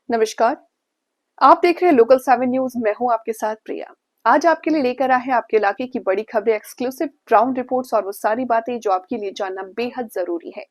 नमस्कार। आप देख रहे हैं लोकल 7 न्यूज। मैं हूं आपके साथ प्रिया। आज आपके लिए लेकर आए हैं आपके इलाके की बड़ी खबरें, एक्सक्लूसिव ग्राउंड रिपोर्ट्स और वो सारी बातें जो आपके लिए जानना बेहद जरूरी है।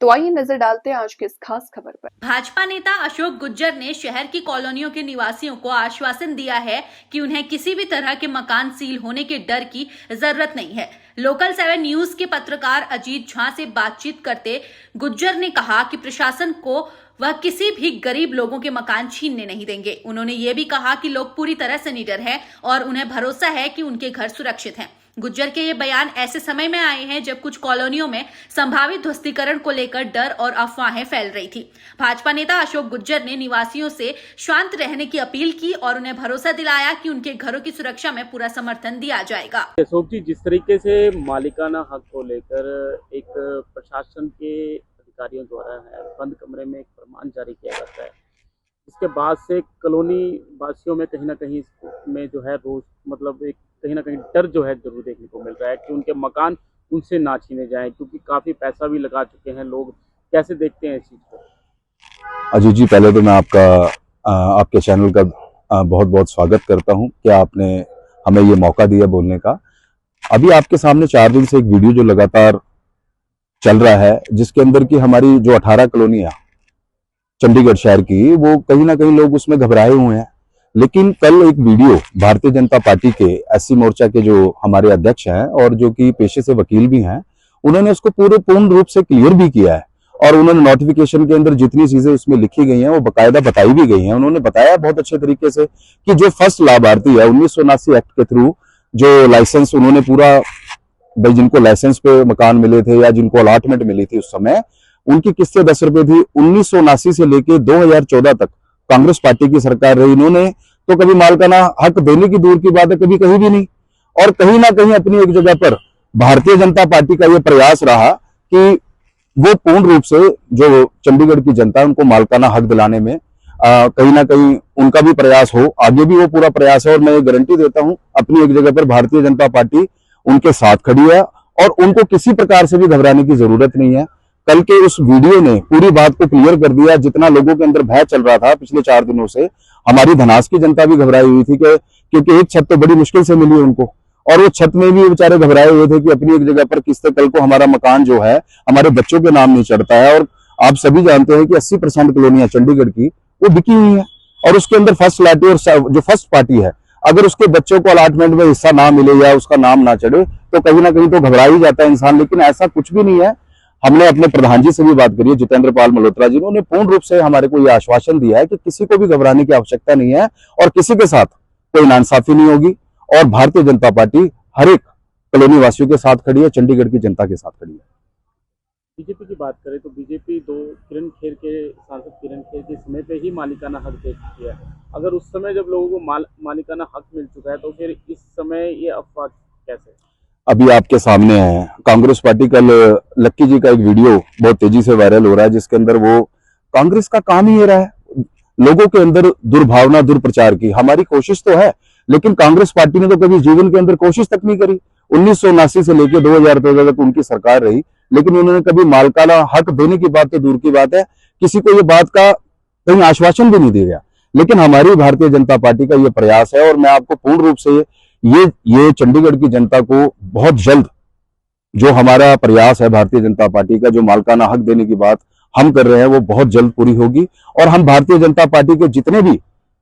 तो आइए नजर डालते हैं आज की इस खास खबर पर। भाजपा नेता अशोक गुज्जर ने शहर की कॉलोनियों के निवासियों को आश्वासन दिया है कि उन्हें किसी भी तरह के मकान सील होने के डर की जरूरत नहीं है। लोकल 7 न्यूज के पत्रकार अजीत झा से बातचीत करते गुज्जर ने कहा कि प्रशासन को वह किसी भी गरीब लोगों के मकान छीनने नहीं देंगे। उन्होंने ये भी कहा कि लोग पूरी तरह से निडर हैं और उन्हें भरोसा है कि उनके घर सुरक्षित हैं। गुज्जर के ये बयान ऐसे समय में आए हैं जब कुछ कॉलोनियों में संभावित ध्वस्तीकरण को लेकर डर और अफवाहें फैल रही थी। भाजपा नेता अशोक गुज्जर ने निवासियों से शांत रहने की अपील की और उन्हें भरोसा दिलाया कि उनके घरों की सुरक्षा में पूरा समर्थन दिया जाएगा। अशोक जी, जिस तरीके से मालिकाना हक को लेकर एक प्रशासन के अधिकारियों द्वारा है बंद कमरे में एक फरमान जारी किया जाता है, इसके बाद से कॉलोनी वासियों में कहीं ना कहीं में जो है रोज मतलब एक कहीं ना कहीं डर जो है जरूर देखने को मिल रहा है कि उनके मकान उनसे ना छीने जाएं, क्योंकि काफी पैसा भी लगा चुके हैं लोग। कैसे देखते हैं इस चीज को? अजीत जी, पहले तो मैं आपके चैनल का बहुत बहुत स्वागत करता हूं कि आपने हमें ये मौका दिया बोलने का। अभी आपके सामने 4 दिन से एक वीडियो जो लगातार चल रहा है, जिसके अंदर की हमारी जो 18 कॉलोनियां चंडीगढ़ शहर की, वो कहीं ना कहीं लोग उसमें घबराए हुए हैं। लेकिन कल एक वीडियो भारतीय जनता पार्टी के एससी मोर्चा के जो हमारे अध्यक्ष हैं और जो कि पेशे से वकील भी हैं, उन्होंने उसको पूर्ण रूप से क्लियर भी किया है और उन्होंने नोटिफिकेशन के अंदर जितनी चीजें उसमें लिखी गई हैं वो बकायदा बताई भी गई हैं। उन्होंने बताया बहुत अच्छे तरीके से कि जो फर्स्ट लाभार्थी है 1979 एक्ट के थ्रू जो लाइसेंस उन्होंने पूरा भाई, जिनको लाइसेंस पे मकान मिले थे या जिनको अलॉटमेंट मिली थी उस समय, उनकी किस्तें 10 रुपए थी। 1979 से लेके 2014 तक कांग्रेस पार्टी की सरकार रही। इन्होंने तो कभी मालिकाना हक देने की दूर की बात है, कभी कहीं भी नहीं। और कहीं ना कहीं अपनी एक जगह पर भारतीय जनता पार्टी का यह प्रयास रहा कि वो पूर्ण रूप से जो चंडीगढ़ की जनता उनको मालिकाना हक दिलाने में कहीं ना कहीं उनका भी प्रयास हो, आगे भी वो पूरा प्रयास है। और मैं ये गारंटी देता हूं अपनी एक जगह पर भारतीय जनता पार्टी उनके साथ खड़ी है और उनको किसी प्रकार से भी घबराने की जरूरत नहीं है। कल के उस वीडियो ने पूरी बात को क्लियर कर दिया। जितना लोगों के अंदर भय चल रहा था पिछले 4 दिनों से, हमारी धनास की जनता भी घबराई हुई थी क्योंकि एक छत तो बड़ी मुश्किल से मिली उनको, और वो छत में भी बेचारे घबराए हुए थे कि अपनी एक जगह पर किस्तें, कल को हमारा मकान जो है हमारे बच्चों के नाम नहीं चढ़ता है। और आप सभी जानते हैं कि 80% कॉलोनियां चंडीगढ़ की वो बिकी हुई है और उसके अंदर फर्स्ट लाटी और जो फर्स्ट पार्टी है, अगर उसके बच्चों को अलॉटमेंट में हिस्सा ना मिले या उसका नाम ना चढ़े तो कहीं ना कहीं तो घबरा ही जाता है इंसान। लेकिन ऐसा कुछ भी नहीं है। हमने अपने प्रधान जी से भी बात करी है, जितेंद्र पाल मल्होत्रा जी, उन्होंने पूर्ण रूप से हमारे को यह आश्वासन दिया है कि किसी को भी घबराने की आवश्यकता नहीं है और किसी के साथ कोई नाइंसाफी नहीं होगी। और भारतीय जनता पार्टी हर एक कॉलोनी वासियों के साथ खड़ी है, चंडीगढ़ की जनता के साथ खड़ी है। बीजेपी की बात करें तो बीजेपी किरण खेर के सांसद किरण खेर के समय पे ही मालिकाना हक दे चुकी है। अगर उस समय जब लोगों को मालिकाना हक मिल चुका है तो फिर इस समय ये अफवाह कैसे? अभी आपके सामने है, कांग्रेस पार्टी कल लक्की जी का एक वीडियो बहुत तेजी से वायरल हो रहा है, जिसके अंदर वो कांग्रेस का काम ही ये रहा है लोगों के अंदर दुर्भावना, दुर्प्रचार की। हमारी कोशिश तो है, लेकिन कांग्रेस पार्टी ने तो कभी जीवन के अंदर कोशिश तक नहीं करी। 1979 से लेकर 2014 तक उनकी सरकार रही, लेकिन उन्होंने कभी मालिकाना हक देने की बात तो दूर की बात है, किसी को ये बात का कहीं आश्वासन भी नहीं दिया गया। लेकिन हमारी भारतीय जनता पार्टी का ये प्रयास है और मैं आपको पूर्ण रूप से ये चंडीगढ़ की जनता को बहुत जल्द, जो हमारा प्रयास है भारतीय जनता पार्टी का, जो मालिकाना हक देने की बात हम कर रहे हैं, वो बहुत जल्द पूरी होगी। और हम भारतीय जनता पार्टी के जितने भी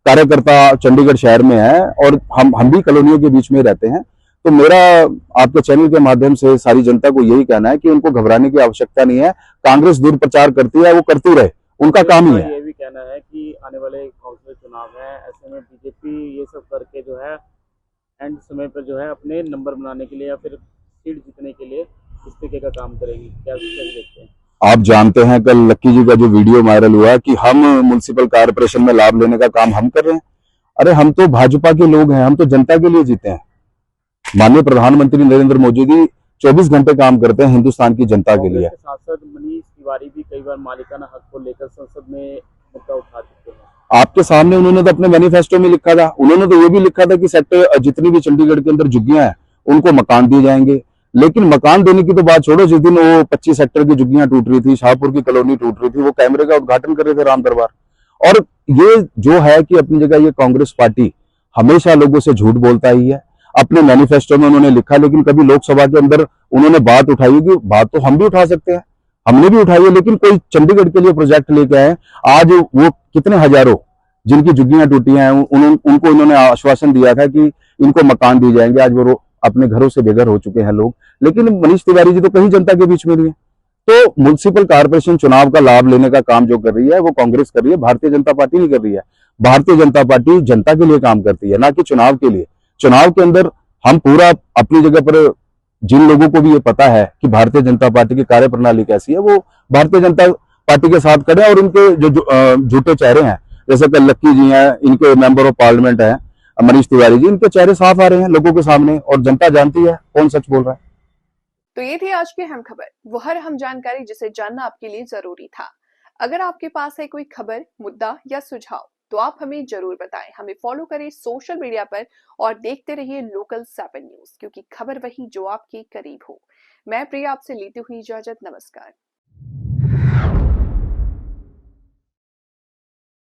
कार्यकर्ता चंडीगढ़ शहर में हैं और हम भी कॉलोनियों के बीच में रहते हैं, तो मेरा आपके चैनल के माध्यम से सारी जनता को यही कहना है कि उनको घबराने की आवश्यकता नहीं है। कांग्रेस दुर्प्रचार करती है, वो करती रहे, उनका काम ही है। ये भी कहना है कि आने वाले काउंसिल चुनाव है, ऐसे में बीजेपी ये सब करके जो है एंड समय पर जो है अपने नंबर बनाने के लिए या फिर सीट जीतने के लिए इस तरीके का काम करेगी। क्या देखते हैं? आप जानते हैं कल लक्की जी का जो वीडियो वायरल हुआ कि हम म्युनिसिपल कारपोरेशन में लाभ लेने का काम हम कर रहे हैं। अरे हम तो भाजपा के लोग हैं, हम तो जनता के लिए जीते हैं। माननीय प्रधानमंत्री नरेंद्र मोदी जी 24 घंटे काम करते हैं हिंदुस्तान की जनता के लिए। सांसद मनीष तिवारी भी कई बार मालिकाना हक को लेकर संसद में मुद्दा उठा चुके हैं। आपके सामने उन्होंने तो अपने मैनिफेस्टो में लिखा था, उन्होंने तो ये भी लिखा था कि सेक्टर जितनी भी चंडीगढ़ के अंदर झुग्गियां हैं उनको मकान दिए जाएंगे। लेकिन मकान देने की तो बात छोड़ो, जिस दिन वो 25 सेक्टर की झुग्गियां टूट रही थी, शाहपुर की कॉलोनी टूट रही थी, वो कैमरे का उद्घाटन कर रहे थे राम दरबार, और ये जो है कि अपनी जगह ये कांग्रेस पार्टी हमेशा लोगों से झूठ बोलता ही है। अपने मैनिफेस्टो में उन्होंने लिखा, लेकिन कभी लोकसभा के अंदर उन्होंने बात उठाई होगी। बात तो हम भी उठा सकते हैं, हमने भी उठाई है, लेकिन कोई चंडीगढ़ के लिए प्रोजेक्ट लेके आए। आज वो कितने हजारों जिनकी झुग्गियां टूटी हैं उनको इन्होंने आश्वासन दिया था कि इनको मकान दिए जाएंगे। आज वो अपने घरों से बेघर हो चुके हैं लोग, लेकिन मनीष तिवारी जी तो कहीं जनता के बीच में नहीं है। तो म्युनिसिपल कारपोरेशन चुनाव का लाभ लेने का काम जो कर रही है वो कांग्रेस कर रही है, भारतीय जनता पार्टी नहीं कर रही है। भारतीय जनता पार्टी जनता के लिए काम करती है, ना कि चुनाव के लिए। चुनाव के अंदर हम पूरा अपनी जगह पर, जिन लोगों को भी ये पता है कि भारतीय जनता पार्टी की कार्यप्रणाली कैसी है, वो भारतीय जनता पार्टी के साथ खड़े हैं। और उनके जो झूठे चेहरे हैं, जैसे कि लक्की जी हैं, इनके मेंबर ऑफ पार्लियामेंट हैं मनीष तिवारी जी, इनके चेहरे साफ आ रहे हैं लोगों के सामने, और जनता जानती है कौन सच बोल रहा है। तो ये थी आज की अहम खबर, वो हर अहम जानकारी जिसे जानना आपके लिए जरूरी था। अगर आपके पास है कोई खबर, मुद्दा या सुझाव, तो आप हमें जरूर बताएं। हमें फॉलो करें सोशल मीडिया पर और देखते रहिए लोकल 7 न्यूज, क्योंकि खबर वही जो आपके करीब हो। मैं प्रिया आपसे लेती हुई इजाजत, नमस्कार।